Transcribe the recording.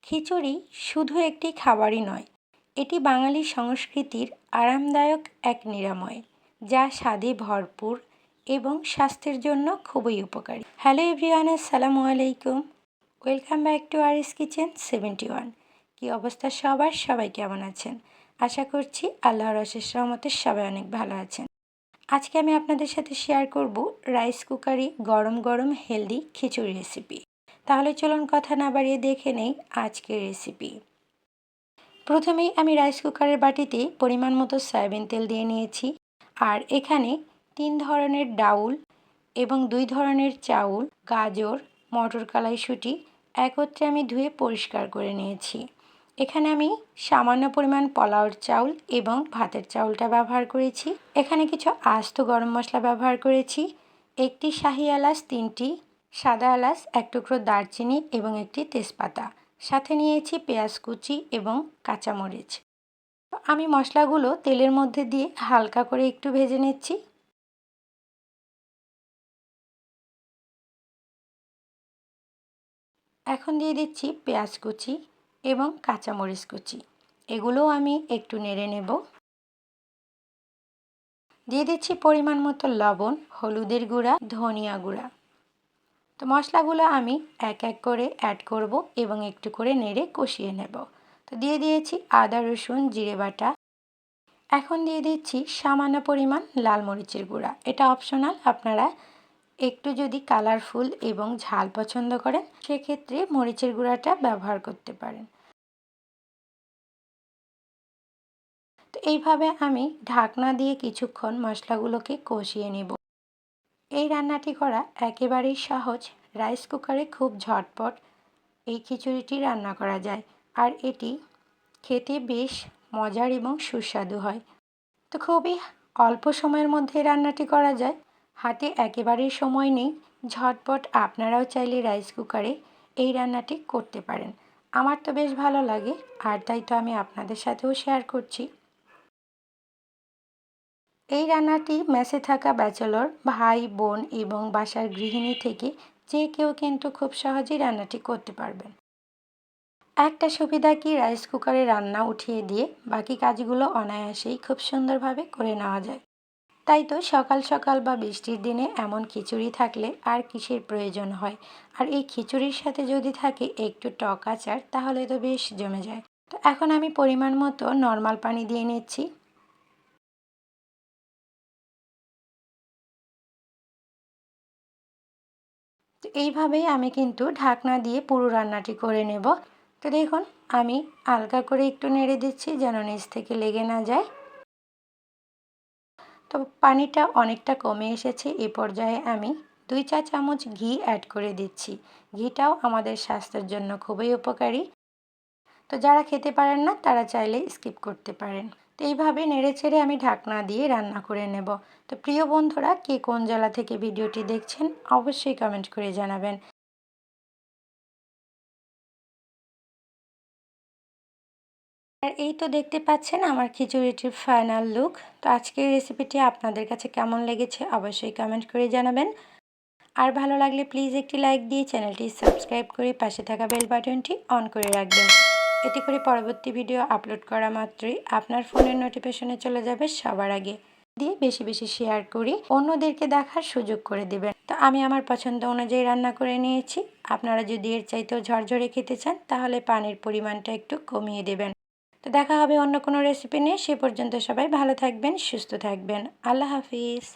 খিচুড়ি শুধু একটি খাবারই নয়, এটি বাঙালি সংস্কৃতির আরামদায়ক এক নিরাময়, যা স্বাদে ভরপুর এবং স্বাস্থ্যের জন্য খুবই উপকারী। হ্যালো এভরিওয়ান, আসসালামু আলাইকুম। Welcome back to Aris kitchen 71। কী অবস্থা সবার? সবাই কেমন আছেন? আশা করছি আল্লাহর অশেষ রহমতে সবাই অনেক ভালো আছেন। আজকে আমি আপনাদের সাথে শেয়ার করব রাইস কুকারে গরম গরম হেলদি খিচুড়ি রেসিপি। তাহলে চলুন কথা না বাড়িয়ে দেখে নেই আজকের রেসিপি। প্রথমেই আমি রাইস কুকারের বাটিতে পরিমাণ মতো সয়াবিন তেল দিয়ে নিয়েছি। আর এখানে 3 ধরনের ডাউল এবং 2 ধরনের চাউল, গাজর, মটর কলাইশুঁটি একত্রে আমি ধুয়ে পরিষ্কার করে নিয়েছি। এখানে আমি সামান্য পরিমাণ পোলাওর চাউল এবং ভাতের চাউলটা ব্যবহার করেছি। এখানে কিছু আস্ত গরম মশলা ব্যবহার করেছি, একটি শাহি এলাচ, 3টি সাদা এলাচ, 1 টুকরো দারচিনি এবং একটি তেজপাতা। সাথে নিয়েছি পেঁয়াজ কুচি এবং কাঁচামরিচ। আমি মশলাগুলো তেলের মধ্যে দিয়ে হালকা করে একটু ভেজে নিচ্ছি। এখন দিয়ে দিচ্ছি পেঁয়াজ কুচি এবং কাঁচামরিচ কুচি। এগুলোও আমি একটু নেড়ে নেব। দিয়ে দিচ্ছি পরিমাণ মতো লবণ, হলুদের গুঁড়া, ধনিয়া গুঁড়া। তো মশলাগুলো আমি এক এক করে অ্যাড করব এবং একটু করে নেড়ে কষিয়ে নেব। তো দিয়ে দিয়েছি আদা, রসুন, জিরে বাটা। এখন দিয়ে দিচ্ছি সামান্য পরিমাণ লাল মরিচের গুঁড়া। এটা অপশনাল, আপনারা একটু যদি কালারফুল এবং ঝাল পছন্দ করেন সেক্ষেত্রে মরিচের গুঁড়াটা ব্যবহার করতে পারেন। তো এইভাবে আমি ঢাকনা দিয়ে কিছুক্ষণ মশলাগুলোকে কষিয়ে নেব। এই রান্নাটি করা একেবারেই সহজ। রাইস কুকারে খুব ঝটপট এই খিচুড়িটি রান্না করা যায়, আর এটি খেতে বেশ মজার এবং সুস্বাদু হয়। তো খুবই অল্প সময়ের মধ্যে রান্নাটি করা যায়, হাতে একেবারেই সময় নেই। ঝটপট আপনারাও চাইলে রাইস কুকারে এই রান্নাটি করতে পারেন। আমার তো বেশ ভালো লাগে, আর তাই তো আমি আপনাদের সাথেও শেয়ার করছি। এই রান্নাটি মেসে থাকা ব্যাচেলর ভাই, বোন এবং বাসার গৃহিণী থেকে যে কেউ কিন্তু খুব সহজেই রান্নাটি করতে পারবেন। একটা সুবিধা কি, রাইস কুকারে রান্না উঠিয়ে দিয়ে বাকি কাজগুলো অনায়াসেই খুব সুন্দরভাবে করে নেওয়া যায়। তাই তো সকাল সকাল বা বৃষ্টির দিনে এমন খিচুড়ি থাকলে আর কিসের প্রয়োজন হয়। আর এই খিচুড়ির সাথে যদি থাকে একটু টক আচার, তাহলে তো বেশ জমে যায়। তো এখন আমি পরিমাণ মতো নর্মাল পানি দিয়ে নিচ্ছি। তো এইভাবেই আমি কিন্তু ঢাকনা দিয়ে পুরো রান্নাটি করে নেব। তো দেখুন, আমি হালকা করে একটু নেড়ে দিচ্ছি যেন নিচ থেকে লেগে না যায়। তো পানিটা অনেকটা কমে এসেছে। এই পর্যায়ে আমি 2 চা চামচ ঘি অ্যাড করে দিচ্ছি। ঘিটাও আমাদের স্বাস্থ্যের জন্য খুবই উপকারী। তো যারা খেতে পারেন না তারা চাইলে স্কিপ করতে পারেন। তো এইভাবে নেড়েচেড়ে আমি ঢাকনা দিয়ে রান্না করে নেব। তো প্রিয় বন্ধুরা, কে কোন জেলা থেকে ভিডিওটি দেখছেন অবশ্যই কমেন্ট করে জানাবেন। আর এই তো দেখতে পাচ্ছেন আমার খিচুড়িটির ফাইনাল লুক। তো আজকের রেসিপিটি আপনাদের কাছে কেমন লেগেছে অবশ্যই কমেন্ট করে জানাবেন। আর ভালো লাগলে প্লিজ একটি লাইক দিয়ে চ্যানেলটি সাবস্ক্রাইব করে পাশে থাকা বেল বাটনটি অন করে রাখবেন। এতে করে পরবর্তী ভিডিও আপলোড করা মাত্রই আপনার ফোনের নোটিফিকেশনে চলে যাবে সবার আগে। দিয়ে বেশি বেশি শেয়ার করি, অন্যদেরকে দেখার সুযোগ করে দেবেন। তো আমি আমার পছন্দ অনুযায়ী রান্না করে নিয়েছি। আপনারা যদি এর চাইতেও ঝরঝরে খেতে চান তাহলে পানির পরিমাণটা একটু কমিয়ে দেবেন। তো দেখা হবে অন্য কোনো রেসিপি নিয়ে। সে পর্যন্ত সবাই ভালো থাকবেন, সুস্থ থাকবেন। আল্লাহ হাফিজ।